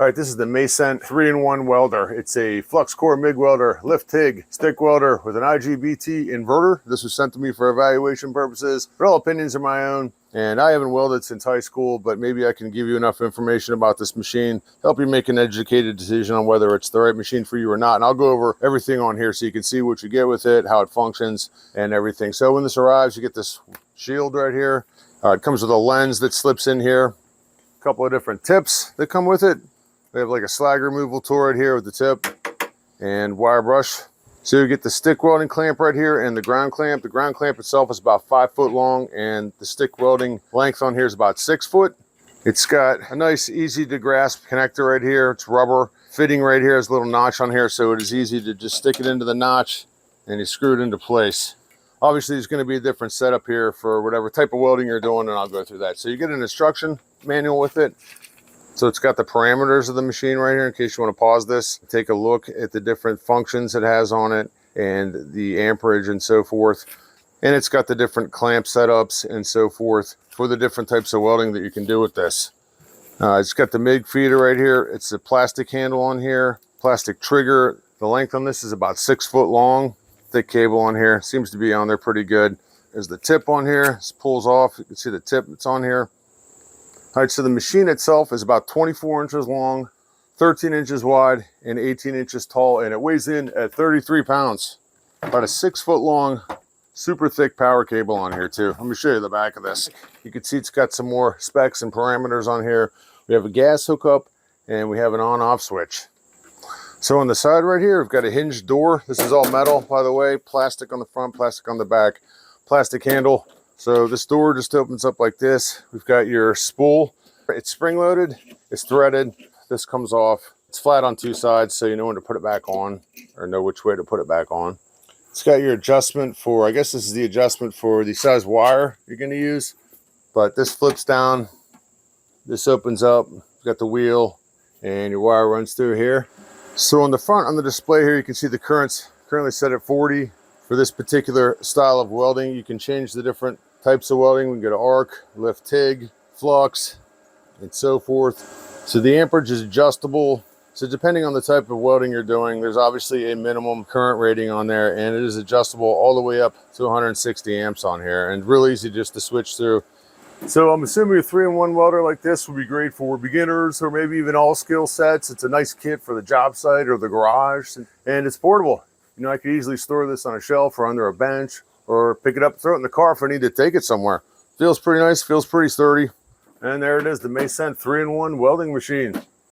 All right, this is the MAYSENT 3-in-1 welder. It's a flux core MIG welder, lift TIG, stick welder with an IGBT inverter. This was sent to me for evaluation purposes, but all opinions are my own. And I haven't welded since high school, but maybe I can give you enough information about this machine to help you make an educated decision on whether it's the right machine for you or not. And I'll go over everything on here so you can see what you get with it, how it functions, and everything. So when this arrives, you get this shield right here. It comes with a lens that slips in here. A couple of different tips that come with it. We have like a slag removal tool right here with the tip and wire brush. So you get the stick welding clamp right here and the ground clamp. The ground clamp itself is about 5 foot long and the stick welding length on here is about 6 foot. It's got a nice, easy to grasp connector right here. It's rubber fitting right here. There's a little notch on here, so it is easy to just stick it into the notch and you screw it into place. Obviously, there's going to be a different setup here for whatever type of welding you're doing, and I'll go through that. So you get an instruction manual with it. So it's got the parameters of the machine right here in case you want to pause this, take a look at the different functions it has on it and the amperage and so forth. And it's got the different clamp setups and so forth for the different types of welding that you can do with this. It's got the MIG feeder right here. It's a plastic handle on here, plastic trigger. The length on this is about 6 foot long. Thick cable on here, seems to be on there pretty good. There's the tip on here. This pulls off. You can see the tip that's on here. All right, so the machine itself is about 24 inches long, 13 inches wide, and 18 inches tall, and it weighs in at 33 pounds. About a 6 foot long, super thick power cable on here too. Let me show you the back of this. You can see it's got some more specs and parameters on here. We have a gas hookup, and we have an on-off switch. So on the side right here, we've got a hinged door. This is all metal, by the way, plastic on the front, plastic on the back, plastic handle. So this door just opens up like this. We've got your spool. It's spring loaded, it's threaded. This comes off. It's flat on two sides, so you know when to put it back on or know which way to put it back on. It's got your adjustment for, I guess this is the adjustment for the size wire you're going to use. But this flips down. This opens up. You've got the wheel and your wire runs through here. So on the front, on the display here, you can see the current's currently set at 40. For this particular style of welding, you can change the different types of welding. We can go to arc, lift TIG, flux, and so forth. So the amperage is adjustable. So depending on the type of welding you're doing, there's obviously a minimum current rating on there, and it is adjustable all the way up to 160 amps on here, and really easy just to switch through. So I'm assuming a 3-in-1 welder like this would be great for beginners or maybe even all skill sets. It's a nice kit for the job site or the garage, and it's portable. You know, I could easily store this on a shelf or under a bench or pick it up, throw it in the car if I need to take it somewhere. Feels pretty nice, feels pretty sturdy. And there it is, the MAYSENT 3-in-1 welding machine.